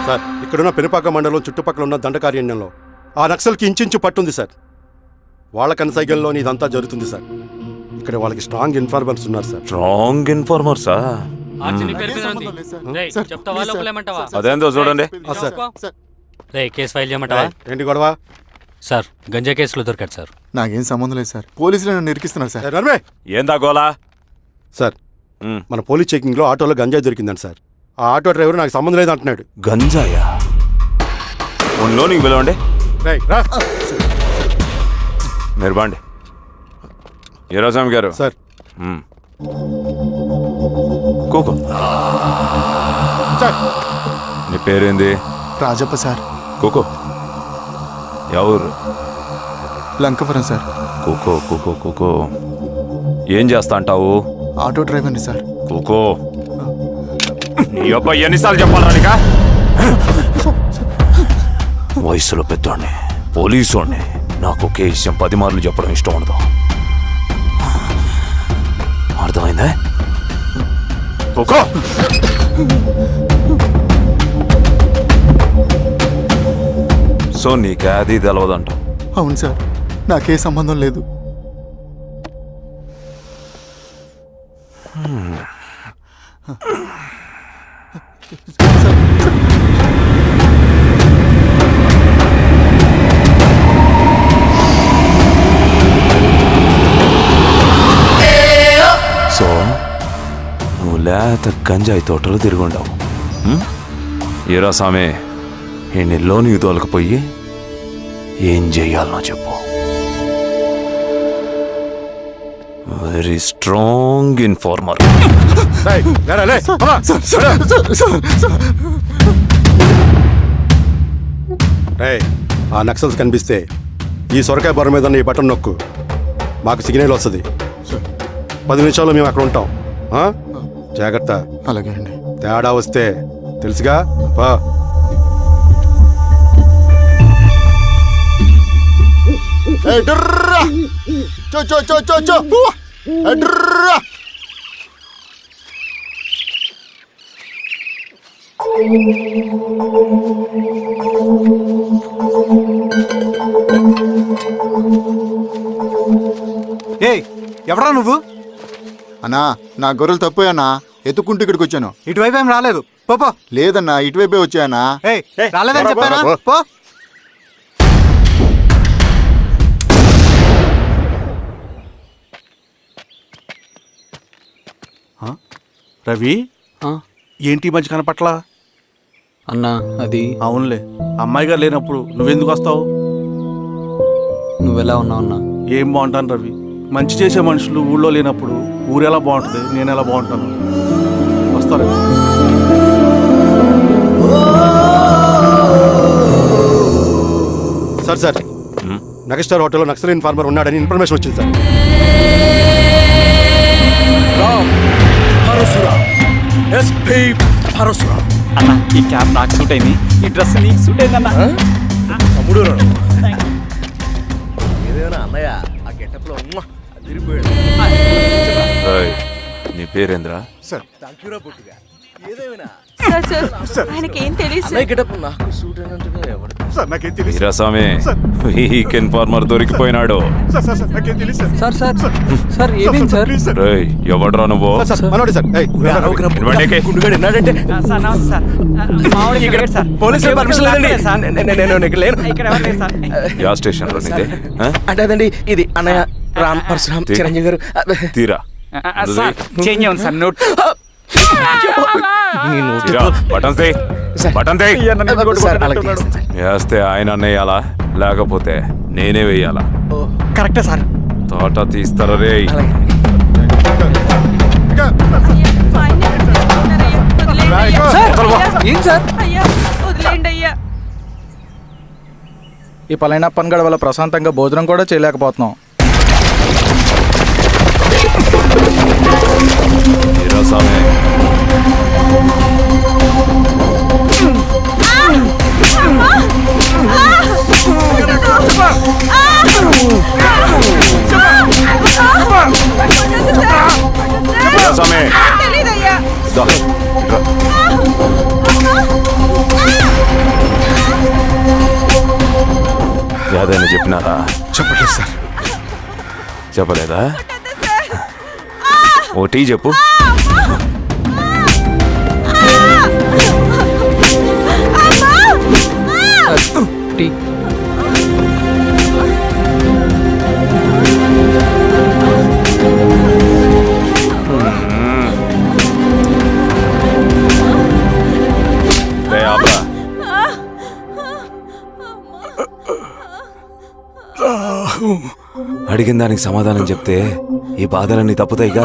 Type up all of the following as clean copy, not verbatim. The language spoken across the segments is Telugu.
సార్ ఇక్కడున్న పెనుపాక మండలం చుట్టుపక్కల ఉన్న దండకారణ్యంలో ఆ నక్సల్కి ఇంచుంచు పట్టుంది సార్. వాళ్ళ కనసైగల్లోని ఇదంతా జరుగుతుంది సార్. ఇక్కడ వాళ్ళకి స్ట్రాంగ్ ఇన్ఫార్మర్స్ ఉన్నారు సార్. స్ట్రాంగ్ ఇన్ఫార్మర్సా? అదేందో చూడండి. కేసు ఫైల్ చేయమంటావా? ఏంటి గొడవ సార్ గంజా కేసులో దొరికాడు సార్. నాకేం సంబంధం లేదు సార్. పోలీసులు నన్ను ఇరికిస్తున్నారు సార్. నర్మే ఏందా గోలా? సార్ మన పోలీస్ చెకింగ్లో ఆటోలో గంజాయి దొరికిందండి సార్. ఆ ఆటో డ్రైవర్ నాకు సంబంధం లేదు అంటున్నాడు. గంజాయా? ఒంట్లో నీకు పిలవండి. మీరు బాండి. ఈరోజామి గారు సార్ కూకో. నీ పేరేంది? రాజప్ప సార్. కూకో. ఎవరు? లంకపురం సార్. కూకో కూకో కూకో. ఏం చేస్తా అంటావు? ఆటో డ్రైవర్ని సార్. కూకో. నీ అబ్బాయి ఎన్నిసార్లు చెప్పాలా నీకా? వయసులో పెద్దోడిని, పోలీసోడిని, నాకు ఒకే విషయం 10 మార్లు చెప్పడం ఇష్టం ఉండదు. అర్థమైందా? కూకో. సో నీకే అది తెలవదంట? అవును సార్, నాకే సంబంధం లేదు. సో నువ్వు లేత గంజాయి తోటలు తిరుగుండవు. ఏరా సామే, ఈ నీకు తోలకపోయి ఏం చెయ్యాలనో చెప్పు. Very strong informer. ఆ నక్సల్స్ కనిపిస్తే ఈ సొరకాయ బొర మీద ఈ బటన్ నొక్కు, మాకు సిగ్నల్ వస్తుంది. 10 నిమిషాల్లో మేము అక్కడ ఉంటాం. జాగ్రత్త. అలాగే అండి. తేడా వస్తే తెలుసుగా. పా. ఎవరా నువ్వు? అన్నా, నా గొర్రెలు తప్పోయానా, ఎత్తుకుంటూ ఇక్కడికి వచ్చాను. ఇటువైపు ఏం రాలేదు. పో. లేదన్నా, ఇటువైపే వచ్చానా. రాలేదని చెప్పానా? పో. రవి, ఏంటి మంచి కనపట్లా? అన్నా అది అవునులే, అమ్మాయి గారు లేనప్పుడు నువ్వెందుకు వస్తావు? నువ్వెలా ఉన్నావు అన్నా? ఏం బాగుంటాను రవి, మంచి చేసే మనుషులు ఊళ్ళో లేనప్పుడు ఊరు ఎలా బాగుంటుంది, నేను ఎలా బాగుంటాను? వస్తారా? సార్ సార్ నగస్టార్ హోటల్లో నక్సల్ ఇన్ఫార్మర్ ఉన్నాడని ఇన్ఫర్మేషన్ వచ్చింది సార్. అన్న, ఈ క్యాప్ నాకు సూట్ అయింది, ఈ డ్రెస్ నీకు సూట్ అయిందన్నా. తమ్ముడు నీ పేరేంద్రా? ఇన్ఫార్మర్ దొరికిపోయినాడు. సార్ ఏమైంది సార్? ఎవడ్రా నువ్వు? యా స్టేషన్ లో నీదే? అంటే అదండి, ఇది అన్నయ్య రామ్ పరశురామ్ చిరంజీవి గారు. తీరా చేంజ్ అవ్వండి సార్. నోట్ వేస్తే ఆయన వేయాలా, లేకపోతే నేనే వేయాలా? కరెక్టే సార్. తోట తీస్తారా రే? ఏం సార్? ఈ పలైన పనిగడ వల్ల ప్రశాంతంగా భోజనం కూడా చేయలేకపోతున్నాం. Dale. లేదని చెప్పినారా? చెప్పట్లేదు సార్. చెప్పలేదా? ఓ టీ చెప్పు. టీ. రే ఆపరా. అడిగిన దానికి సమాధానం చెప్తే ఈ బాధలన్నీ తప్పుతాయిగా.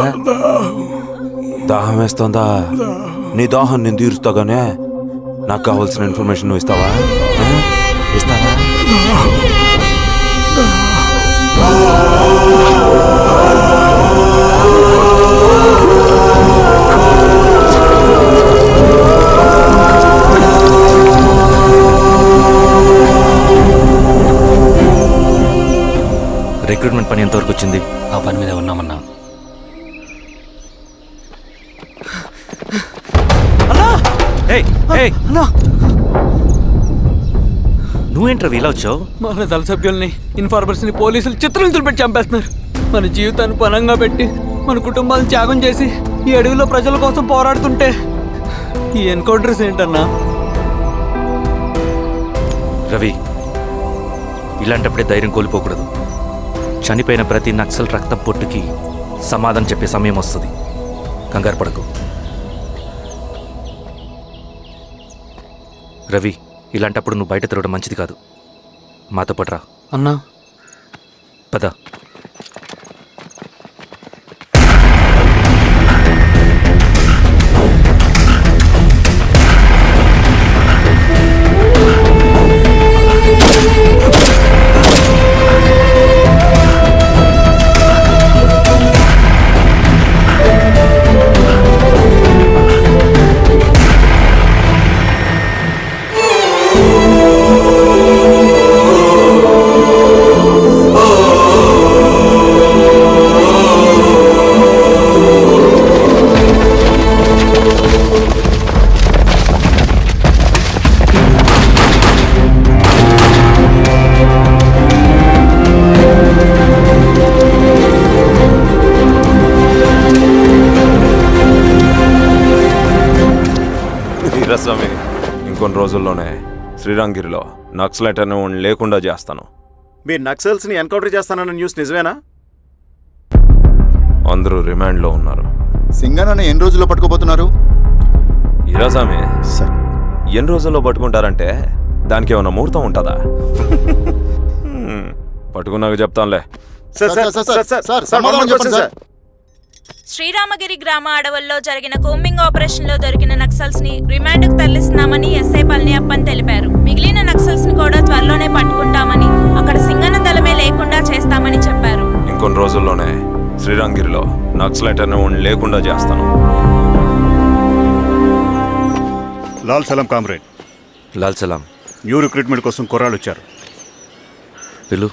దాహం వేస్తోందా? నీ దాహం నేను తీరుస్తాగానే నాకు కావాల్సిన ఇన్ఫర్మేషన్ నువ్వు ఇస్తావా? ఇస్తావా? రిక్రూట్మెంట్ పని ఎంతవరకు వచ్చింది? ఆ పని మీద ఉన్నామన్నా. నువ్వేంట్రా ఇలా వచ్చావు? మన దళ సభ్యుల్ని ఇన్ఫార్మర్స్ని పోలీసులు చిత్రహింసలు పెట్టి చంపేస్తున్నారు. మన జీవితాన్ని పణంగా పెట్టి మన కుటుంబాలను త్యాగం చేసి ఈ అడవిలో ప్రజల కోసం పోరాడుతుంటే ఈ ఎన్కౌంటర్స్ ఏంటన్నా? రవి, ఇలాంటప్పుడే ధైర్యం కోల్పోకూడదు. చనిపోయిన ప్రతి నక్సల్ రక్తం పొట్టుకి సమాధానం చెప్పే సమయం వస్తుంది. కంగారు పడకు రవి. ఇలాంటప్పుడు నువ్వు బయట తిరగడం మంచిది కాదు. మాతో పట్రా. అన్నా, పద. స్వామి, ఇంకొన్ని రోజుల్లోనే శ్రీరాంగిరిలో నక్సలైట్ అనే వాడిని లేకుండా చేస్తాను. మీరు నక్సల్స్ని ఎన్కౌంటర్ చేస్తానన్న న్యూస్ నిజమేనా? అందరూ రిమాండ్లో ఉన్నారు. సింగనని ఎన్ని రోజుల్లో పట్టుకోబోతున్నారు? ఈరోజామి ఎన్ని రోజుల్లో పట్టుకుంటారంటే దానికి ఏమైనా ముహూర్తం ఉంటుందా? పట్టుకున్నాక చెప్తానులే. శ్రీరామగిరి గ్రామ అడవుల్లో జరిగిన కోంబింగ్ ఆపరేషన్ లో దొరికిన నక్సల్స్ ని రిమాండ్ కు తరలిస్తున్నామని ఎస్ఐ పళనియప్పన్ తెలిపారు. మిగిలిన నక్సల్స్ ని కూడా త్వరలోనే పట్టుకుంటామని, అక్కడ సింగన దళమే లేకుండా చేస్తామని చెప్పారు. ఇంకొన్ని రోజుల్లోనే శ్రీరాంగిరిలో నక్సలైట్ అనే వాడిని లేకుండా చేస్తాను. లాల్ సలాం కామ్రేడ్. లాల్ సలాం. న్యూ రిక్రూట్మెంట్ కోసం కుర్రాళ్ళు వచ్చారు. పిలు.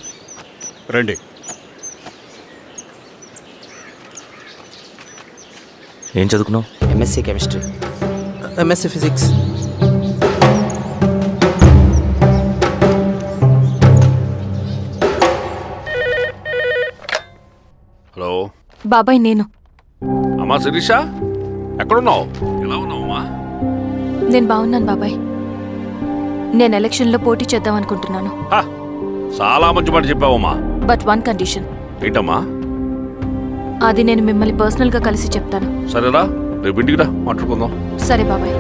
రండి. ఏం చదువుకున్నావు? MSc chemistry, MSc physics. Hello బాబాయ్, నేను. అమ్మా శిరీష, ఎక్కడున్నావు? ఎలా ఉన్నావమ్మా? నేను బాగున్నాను బాబాయ్. నేను ఎలక్షన్లో పోటీ చేద్దాం అనుకుంటున్నాను. చాలా మంచి మాట చెప్పావమ్మా. But one condition. ఏంటమ్మా? అది నేను మిమ్మల్ని పర్సనల్గా కలిసి చెప్తాను. సరేరా, రేపు ఇంటికి రా, మాట్లాడుకుందాం. సరే బాబాయ్.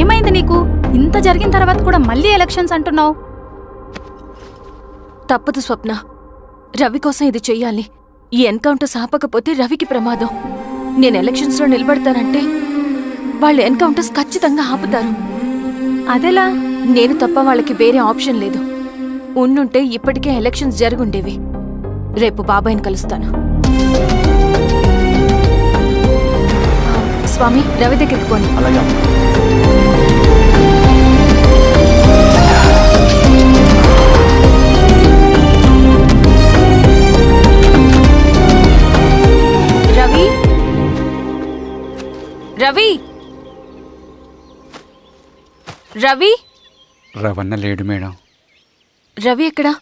ఏమైంది నీకు? ఇంత జరిగిన తర్వాత కూడా మళ్ళీ ఎలక్షన్స్ అంటున్నావు? తప్పదు స్వప్న, రవి కోసం ఇది చెయ్యాలి. ఈ ఎన్కౌంటర్ ఆపకపోతే రవికి ప్రమాదం. నేను ఎలక్షన్స్లో నిలబడతానంటే వాళ్ళు ఎన్కౌంటర్స్ ఖచ్చితంగా ఆపుతారు. అదెలా? నేను తప్ప వాళ్ళకి వేరే ఆప్షన్ లేదు. ఉండుంటే ఇప్పటికే ఎలక్షన్స్ జరుగుండేవి. రేపు బాబాయ్ని కలుస్తాను. స్వామి, రవి దగ్గరికి పోని. రవి, రవి రవి రవణ లేడు మేడం. రవి ఎక్కడా?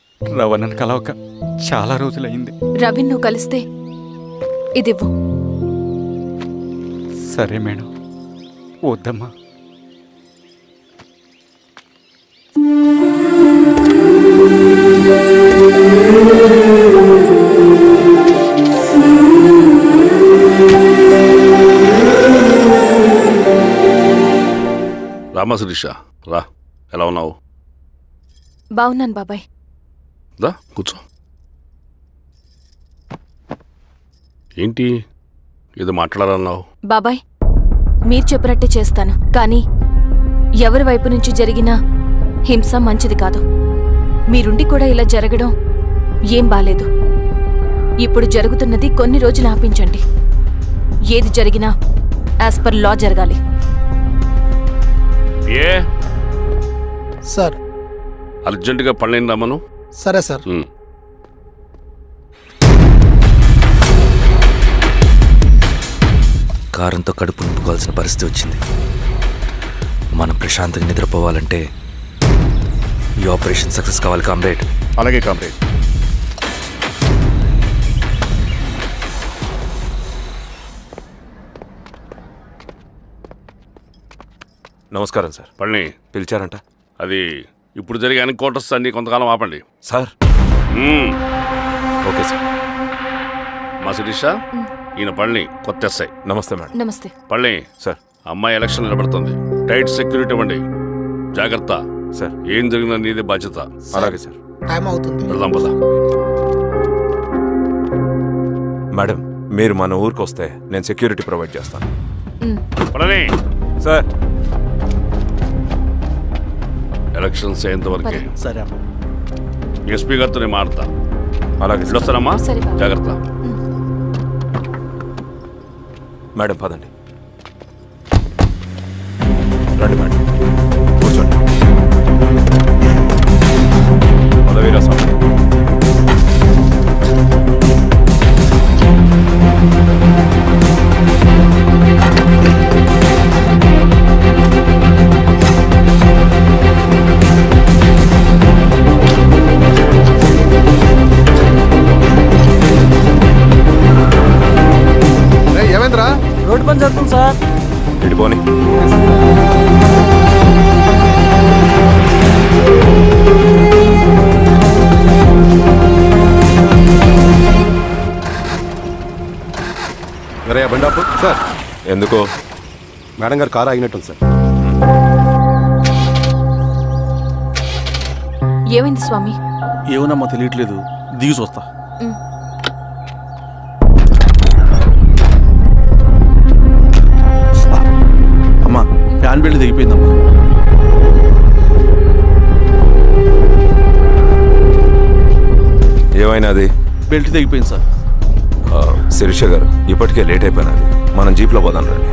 రవణను కలవక చాలా రోజులైంది. రవి నువ్వు కలిస్తే ఇదివ్వు. సరే మేడం. వద్దమ్మా. రామా శిరీష, రా. ఎలా ఉన్నావు? బాగున్నాను బాబాయ్. దా కూర్చో. ఏంటి ఏదో మాట్లాడాలన్నావు? బాబాయ్ మీరు చెప్పినట్టే చేస్తాను, కానీ ఎవరి వైపు నుంచి జరిగినా హింస మంచిది కాదు. మీరుండి కూడా ఇలా జరగడం ఏం బాలేదు. ఇప్పుడు జరుగుతున్నది కొన్ని రోజులు ఆపించండి. ఏది జరిగినా యాజ్ పర్ లా జరగాలి. ఏ సార్. అర్జెంటుగా పళ్ళని రమ్మను. సరే సార్. కారంతో కడుపు నింపుకోవాల్సిన పరిస్థితి వచ్చింది. మనం ప్రశాంతంగా నిద్రపోవాలంటే ఈ ఆపరేషన్ సక్సెస్ కావాలి కామ్రేడ్. అలాగే కామ్రేడ్. నమస్కారం సార్. పళ్ళని పిలిచారంట? అది ఇప్పుడు జరిగే ఎన్కౌంటర్స్ అన్ని కొంతకాలం ఆపండి సార్. Okay sir. మా శిరీష, ఈయన పళ్ళని కొత్త ఎస్ఐ. నమస్తే మేడం. నమస్తే. పళ్ళని సార్. అమ్మాయి ఎలక్షన్ నిలబడుతుంది. టైట్ సెక్యూరిటీ ఇవ్వండి. జాగ్రత్త సార్. ఏం జరిగినా నీదే బాధ్యత. అలాగే సార్. టైం అవుతుంది. వెళ్దాం పద. మేడం మీరు మన ఊరికి వస్తే నేను సెక్యూరిటీ ప్రొవైడ్ చేస్తాను. పళ్ళని సార్. ఎలక్షన్స్ అయ్యేంతవరకే. సరే అమ్మా. ఎస్పీ గారితో నేను మాడతా. అలాగే సార్. వస్తానమ్మా. సరే బాబు. జాగ్రత్త. మేడం పదండి. రండి మేడం, కూర్చోండి. పదవీరా స్వామి. ఏమైందిరా? రోడ్డు పని జరుగుతుంది సార్. ఇడిపోని. అరే బండాపు సార్. ఎందుకో? మేడం గారు కారు ఆగినట్టుంది సార్. ఏమైంది స్వామి? ఏమోనమ్మా తెలియట్లేదు. దిగి చూస్తా. అమ్మా ఫ్యాన్ బెల్ట్ దిగిపోయిందమ్మా. ఏమైనాది? బెల్ట్ తెగిపోయింది సార్. శిరీష గారు ఇప్పటికే లేట్ అయిపోయినది. మనం జీప్లో పోదాం రండి.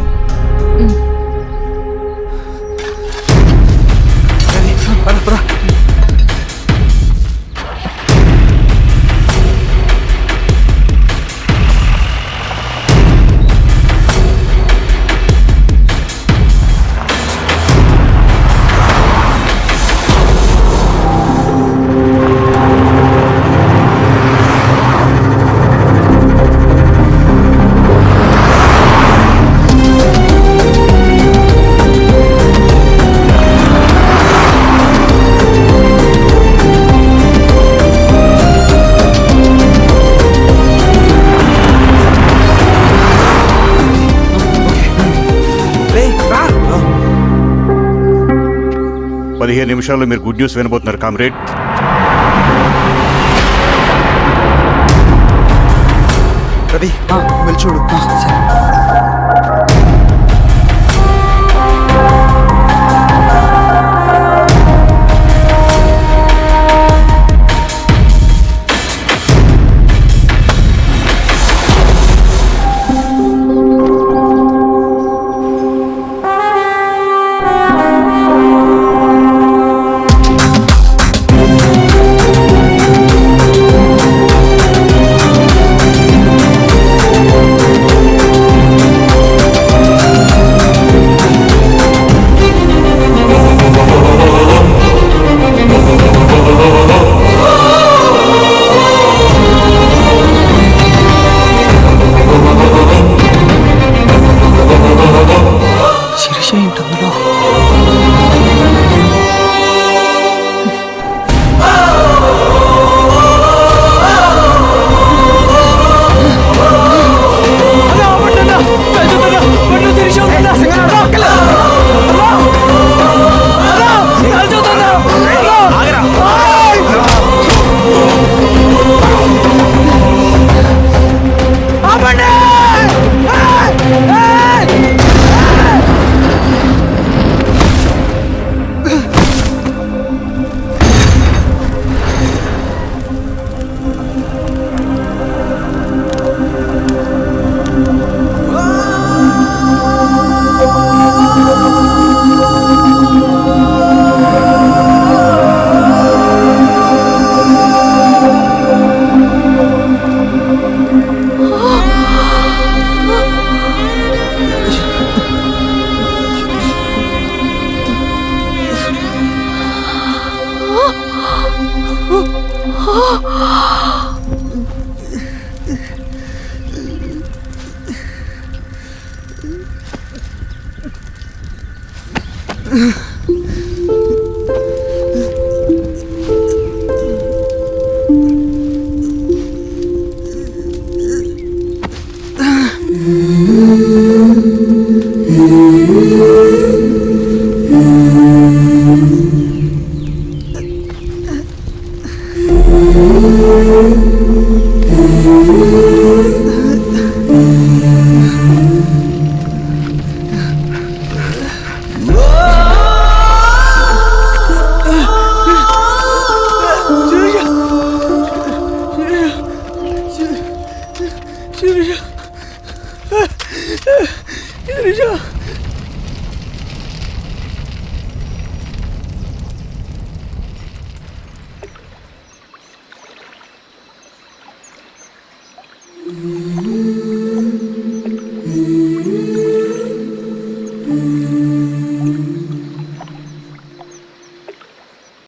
నిమిషాల్లో మీరు గుడ్ న్యూస్ వినబోతున్నారు కామ్రేడ్. రవి వెళ్ళి చూడు.